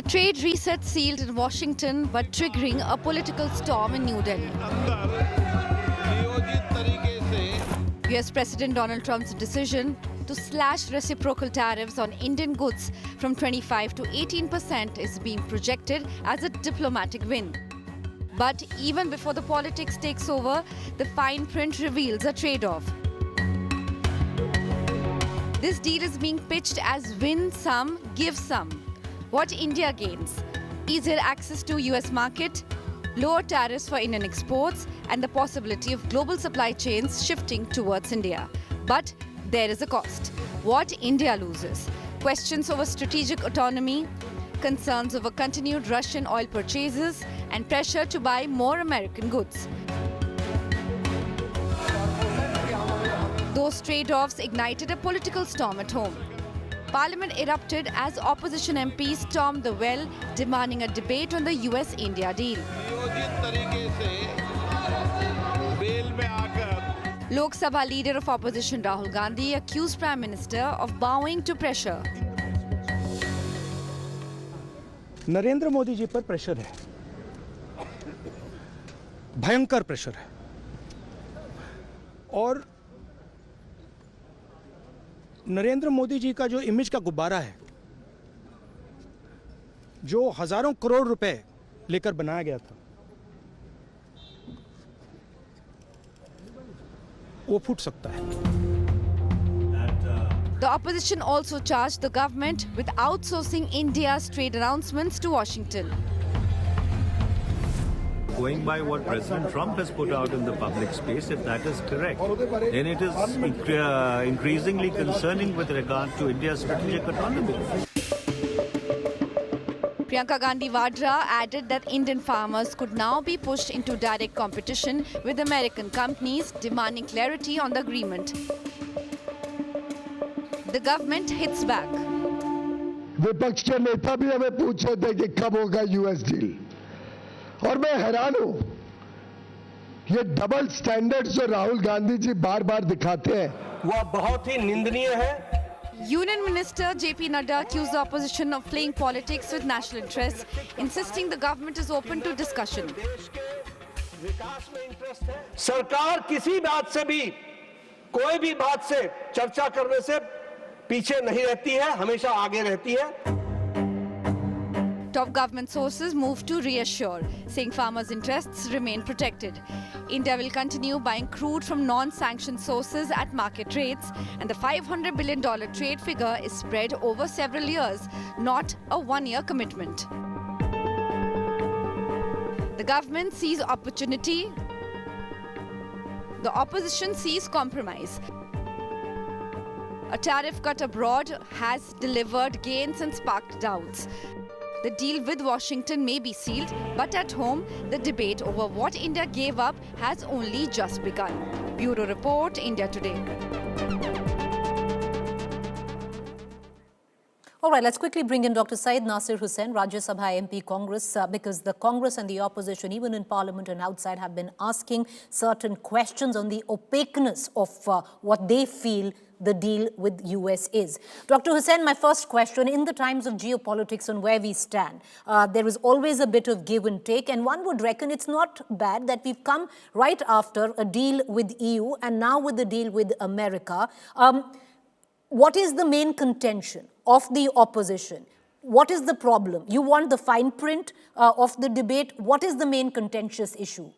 A trade reset sealed in Washington but triggering a political storm in New Delhi. US President Donald Trump's decision to slash reciprocal tariffs on Indian goods from 25 to 18% is being projected as a diplomatic win. But even before the politics takes over, the fine print reveals a trade-off. This deal is being pitched as win some, give some. What India gains: easier access to US market, lower tariffs for Indian exports, and the possibility of global supply chains shifting towards India. But there is a cost. What India loses: questions over strategic autonomy, concerns over continued Russian oil purchases, and pressure to buy more American goods. Those trade-offs ignited a political storm at home. Parliament erupted as opposition MPs stormed the well, demanding a debate on the US-India deal. Lok Sabha leader of opposition Rahul Gandhi accused Prime Minister of bowing to pressure. Narendra Modi ji पर pressure है, भयंकर pressure है, और नरेंद्र मोदी जी का जो image का गुब्बारा है, जो हजारों करोड़ रुपए लेकर बनाया गया था, वो फूट सकता है. The opposition also charged the government with outsourcing India's trade announcements to Washington. Going by what President Trump has put out in the public space, if that is correct, then it is increasingly concerning with regard to India's strategic autonomy. Priyanka Gandhi Vadra added that Indian farmers could now be pushed into direct competition with American companies, demanding clarity on the agreement. The government hits back. विपक्ष के नेता भी हमें पूछ रहे थे कि कब होगा यूएस डील, और मैं हैरान हूं, ये डबल स्टैंडर्ड्स जो राहुल गांधी जी बार बार दिखाते हैं वह बहुत ही निंदनीय है. Union Minister JP Nadda accused the opposition of playing politics with national interests, insisting the government is open to discussion. सरकार किसी बात से भी, कोई भी बात से चर्चा करने से पीछे नहीं रहती है, हमेशा आगे रहती है. Top government sources moved to reassure, saying farmers' interests remain protected. India will continue buying crude from non-sanctioned sources at market rates, and the $500 billion trade figure is spread over several years, not a one-year commitment. The government sees opportunity. The opposition sees compromise. A tariff cut abroad has delivered gains and sparked doubts. The deal with Washington may be sealed, but at home, the debate over what India gave up has only just begun. Bureau Report, India Today. All right, let's quickly bring in Dr. Syed Nasir Hussain, Rajya Sabha MP Congress, because the Congress and the opposition, even in Parliament and outside, have been asking certain questions on the opaqueness of what they feel the deal with US is. Dr. Hussain, my first question: in the times of geopolitics and where we stand, there is always a bit of give and take, and one would reckon it's not bad that we've come right after a deal with EU and now with the deal with America. What is the main contention of the opposition? What is the problem? You want the fine print of the debate. What is the main contentious issue?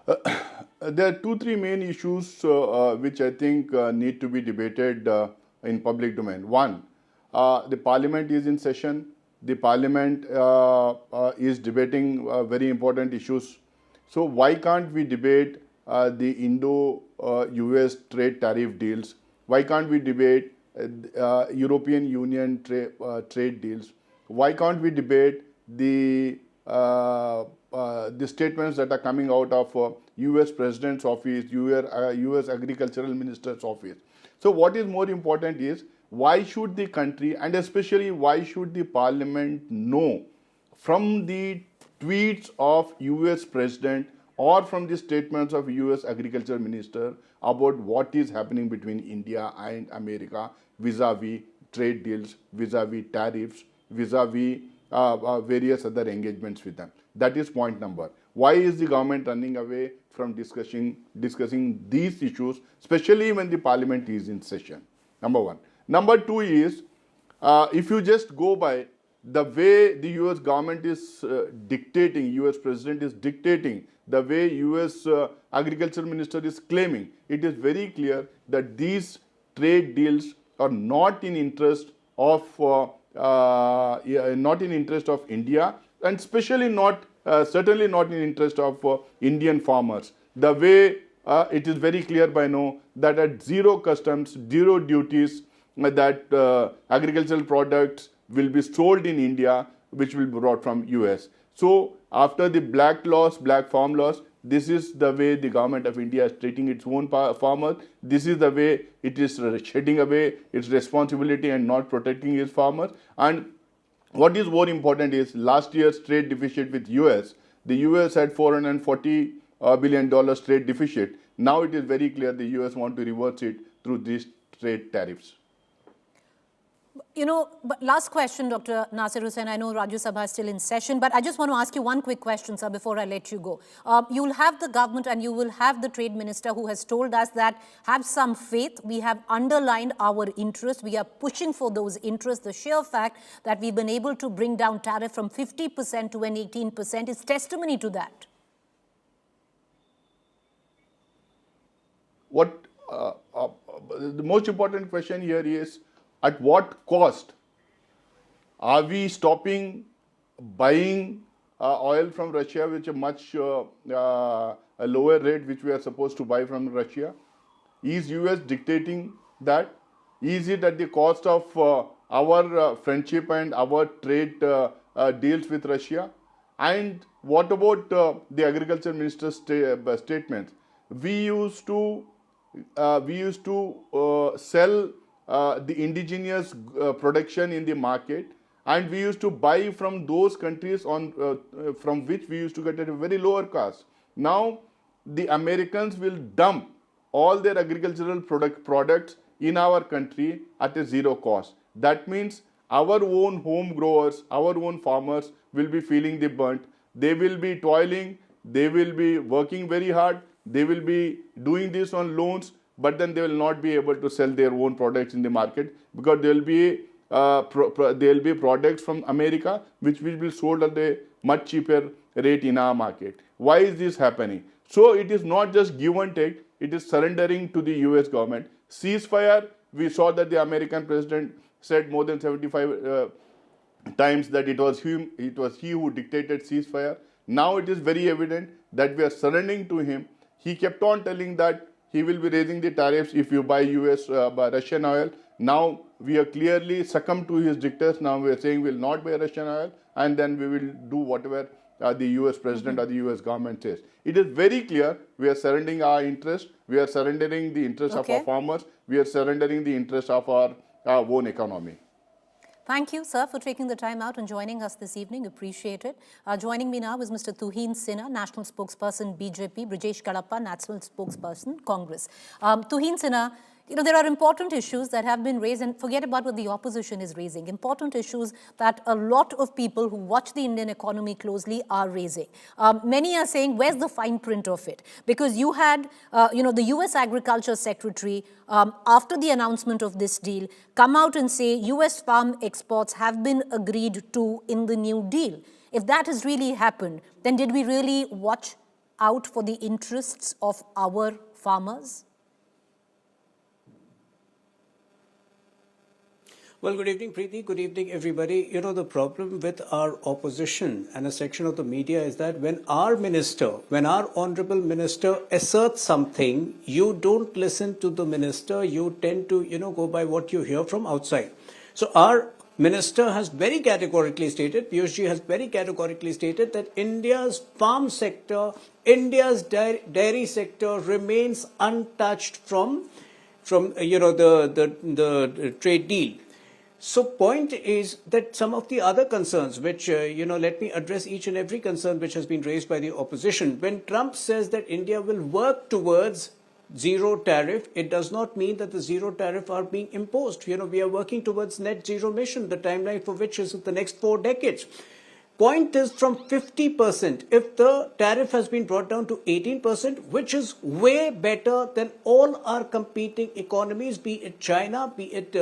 There are three main issues which I think need to be debated in public domain. One, the parliament is in session. The parliament is debating very important issues. So why can't we debate the Indo-US trade tariff deals? Why can't we debate European Union trade deals? Why can't we debate the statements that are coming out of US President's office, US Agricultural Minister's office? So what is more important is, why should the country, and especially why should the parliament know from the tweets of US President or from the statements of US Agriculture Minister about what is happening between India and America vis-a-vis trade deals, vis-a-vis tariffs, vis-a-vis various other engagements with them. That is point number. Why is the government running away from discussing these issues, especially when the parliament is in session? Number one. Number two is, if you just go by the way the US government is dictating, US president is dictating, the way US agriculture minister is claiming, it is very clear that these trade deals are not in interest of India, and especially not certainly not in interest of Indian farmers. The way it is very clear by now that at zero customs, zero duties, that agricultural products will be sold in India, which will be brought from US. So after the black farm laws, this is the way the government of India is treating its own farmers. This is the way it is shedding away its responsibility and not protecting its farmers. And what is more important is last year's trade deficit with US. The US had $440 billion trade deficit. Now it is very clear the US want to reverse it through these trade tariffs. You know, but last question, Dr. Nasir Hussain. I know Rajya Sabha is still in session, but I just want to ask you one quick question, sir, before I let you go. You will have the government and you will have the trade minister who has told us that have some faith. We have underlined our interests. We are pushing for those interests. The sheer fact that we've been able to bring down tariff from 50% to an 18% is testimony to that. The most important question here is, at what cost? Are we stopping buying oil from Russia, which a much a lower rate which we are supposed to buy from Russia? Is US dictating that? Is it at the cost of our friendship and our trade deals with Russia? And what about the agriculture minister's statements? We used to sell the indigenous production in the market, and we used to buy from those countries from which we used to get at a very lower cost. Now the Americans will dump all their agricultural products in our country at a zero cost. That means our own home growers, our own farmers will be feeling the brunt. They will be toiling, they will be working very hard, they will be doing this on loans, but then they will not be able to sell their own products in the market, because there will be products from America which will be sold at a much cheaper rate in our market. Why is this happening? So it is not just give and take, it is surrendering to the US government. Ceasefire, we saw that the American president said more than 75 times that it was he who dictated ceasefire. Now it is very evident that we are surrendering to him. He kept on telling that he will be raising the tariffs if you buy Russian oil. Now we are clearly succumbed to his dictates. Now we are saying we will not buy Russian oil, and then we will do whatever the US president or the US government says. It is very clear we are surrendering our interest. We are surrendering the interest of our farmers. We are surrendering the interest of our own economy. Thank you, sir, for taking the time out and joining us this evening. Appreciate it. Joining me now is Mr. Tuhin Sinha, National Spokesperson, BJP, Brijesh Kadapa, National Spokesperson, Congress. Tuhin Sinha, you know, there are important issues that have been raised, and forget about what the opposition is raising. Important issues that a lot of people who watch the Indian economy closely are raising. Many are saying, where's the fine print of it? Because you had, the US Agriculture Secretary, after the announcement of this deal, come out and say US farm exports have been agreed to in the new deal. If that has really happened, then did we really watch out for the interests of our farmers? Well, good evening, Preeti. Good evening, everybody. You know, the problem with our opposition and a section of the media is that when our honorable minister asserts something, you don't listen to the minister. You tend to, go by what you hear from outside. So our minister has very categorically stated, Piyushji has very categorically stated that India's farm sector, India's dairy sector remains untouched from the trade deal. So point is that some of the other concerns, which, let me address each and every concern which has been raised by the opposition. When Trump says that India will work towards zero tariff, it does not mean that the zero tariff are being imposed. We are working towards net zero mission, the timeline for which is the next 4 decades. Point is, from 50%, if the tariff has been brought down to 18%, which is way better than all our competing economies, be it China, be it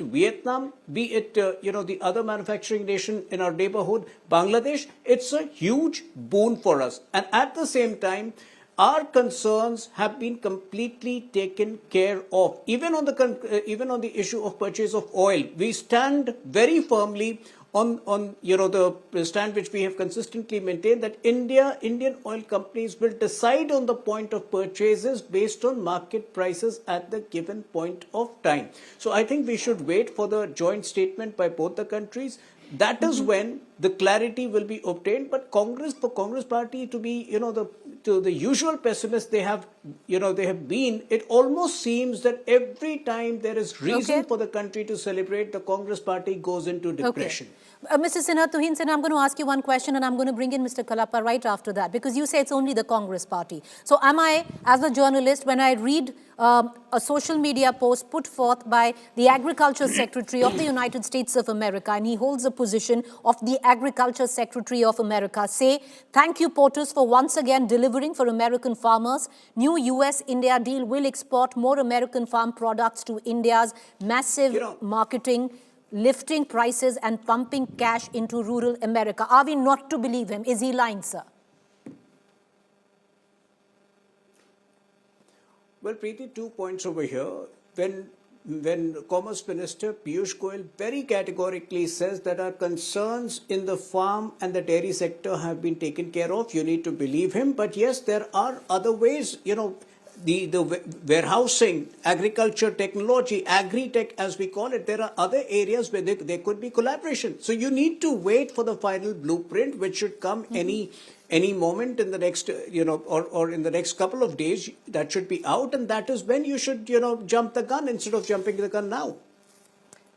Vietnam, be it the other manufacturing nation in our neighborhood, Bangladesh, it's a huge boon for us. And at the same time, our concerns have been completely taken care of. Even on the issue of purchase of oil, we stand very firmly on the stand which we have consistently maintained, that Indian oil companies will decide on the point of purchases based on market prices at the given point of time. So I think we should wait for the joint statement by both the countries. That is when the clarity will be obtained. But for Congress party to be, the usual pessimists they have been, it almost seems that every time there is reason for the country to celebrate, the Congress party goes into depression. Mr. Sinha, Tuhin Sinha, I'm going to ask you one question and I'm going to bring in Mr. Kalapa right after that, because you say it's only the Congress party. So am I, as a journalist, when I read a social media post put forth by the Agriculture Secretary of the United States of America, and he holds the position of the Agriculture Secretary of America, say, thank you, POTUS, for once again delivering for American farmers. New US-India deal will export more American farm products to India's massive marketing, lifting prices and pumping cash into rural America. Are we not to believe him? Is he lying, sir? Well, Preeti, 2 points over here. When Commerce Minister Piyush Goyal very categorically says that our concerns in the farm and the dairy sector have been taken care of, you need to believe him. But yes, there are other ways, the warehousing, agriculture technology, agri-tech as we call it, there are other areas where there could be collaboration. So you need to wait for the final blueprint, which should come any moment in the next, or in the next couple of days. That should be out, and that is when you should, jump the gun instead of jumping the gun now.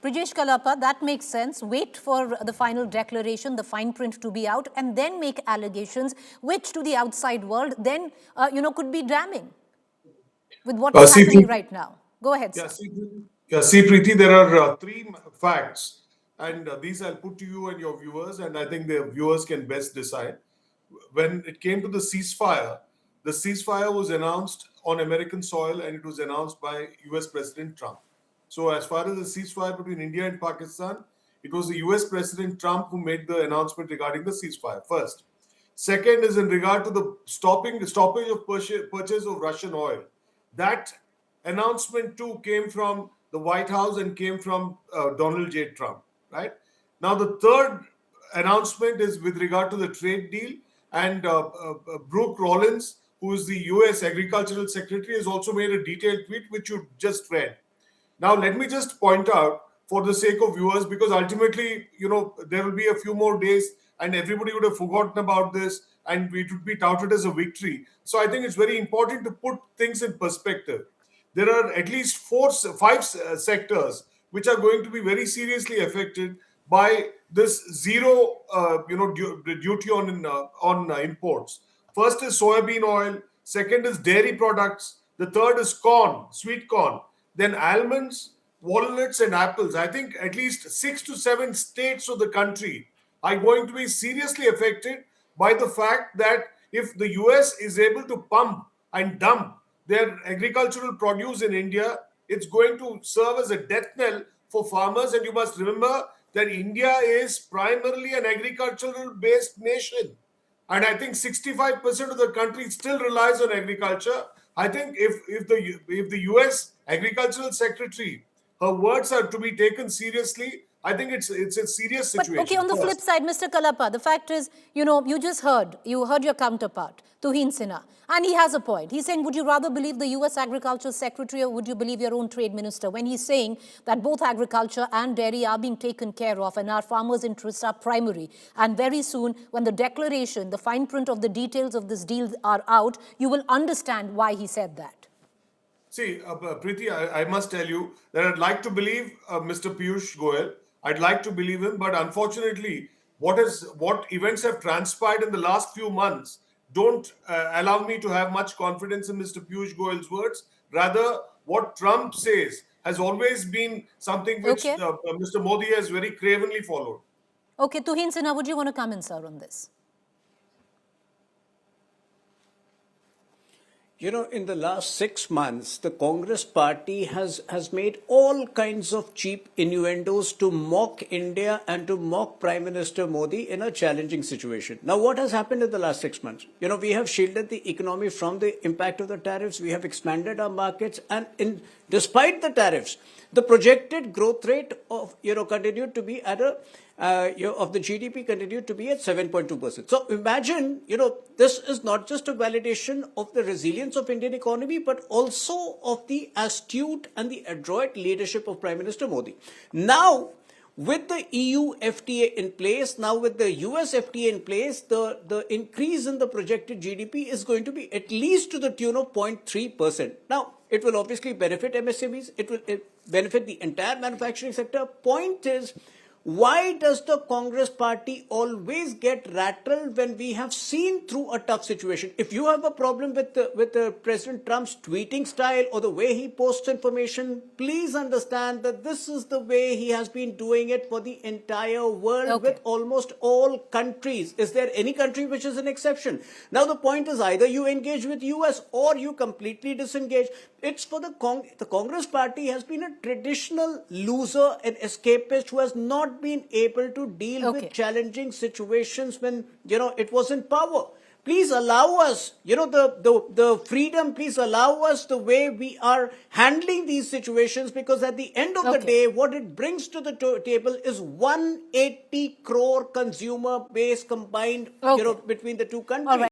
Brajesh Kalapa, that makes sense. Wait for the final declaration, the fine print to be out, and then make allegations, which to the outside world then, could be damning with what is happening right now. Go ahead, sir. See, Preeti, there are 3 facts, and these I'll put to you and your viewers, and I think the viewers can best decide. When it came to the ceasefire was announced on American soil, and it was announced by US President Trump. So as far as the ceasefire between India and Pakistan, it was the US President Trump who made the announcement regarding the ceasefire first. Second is in regard to the stoppage of purchase of Russian oil. That announcement too came from the White House and came from Donald J. Trump, right? Now the third announcement is with regard to the trade deal, and Brooke Rollins, who is the US Agricultural Secretary, has also made a detailed tweet which you just read. Now let me just point out, for the sake of viewers, because ultimately, there will be a few more days and everybody would have forgotten about this and it would be touted as a victory. So I think it's very important to put things in perspective. There are at least 5 sectors which are going to be very seriously affected by this zero, duty on imports. First is soybean oil. Second is dairy products. The third is corn, sweet corn. Then almonds, walnuts, and apples. I think at least 6 to 7 states of the country are going to be seriously affected by the fact that if the US is able to pump and dump their agricultural produce in India, it's going to serve as a death knell for farmers. And you must remember that India is primarily an agricultural based nation. And I think 65% of the country still relies on agriculture. I think if the US Agricultural Secretary, her words are to be taken seriously, I think it's a serious situation. But okay, on the flip side, Mr. Kalapa, the fact is, you just heard your counterpart, Tuhin Sinha, and he has a point. He's saying, would you rather believe the US Agriculture Secretary or would you believe your own trade minister, when he's saying that both agriculture and dairy are being taken care of and our farmers' interests are primary. And very soon, when the declaration, the fine print of the details of this deal are out, you will understand why he said that. See, Preeti, I must tell you that I'd like to believe Mr. Piyush Goyal. I'd like to believe him, but unfortunately, what events have transpired in the last few months don't allow me to have much confidence in Mr. Piyush Goyal's words. Rather, what Trump says has always been something which Okay. Mr. Modi has very cravenly followed. Okay, Tuhin Sinha, would you want to come in, sir, on this? You know, in the last 6 months, the Congress party has made all kinds of cheap innuendos to mock India and to mock Prime Minister Modi in a challenging situation. Now, what has happened in the last 6 months? You know, we have shielded the economy from the impact of the tariffs. We have expanded our markets. And despite the tariffs, the projected growth rate of, continued to be at of the GDP continued to be at 7.2%. So imagine, this is not just a validation of the resilience of Indian economy, but also of the astute and the adroit leadership of Prime Minister Modi. Now, with the EU FTA in place, now with the US FTA in place, the increase in the projected GDP is going to be at least to the tune of 0.3%. Now, it will obviously benefit MSMEs. It will benefit the entire manufacturing sector. Point is, why does the Congress party always get rattled when we have seen through a tough situation? If you have a problem with the President Trump's tweeting style or the way he posts information, please understand that this is the way he has been doing it for the entire world with almost all countries. Is there any country which is an exception? Now the point is, either you engage with US or you completely disengage. It's for the Congress party has been a traditional loser, an escapist who has not been able to deal with challenging situations when, it was in power. Please allow us, the freedom, please allow us the way we are handling these situations, because at the end of the day, what it brings to the table is 180 crore consumer base combined, between the two countries.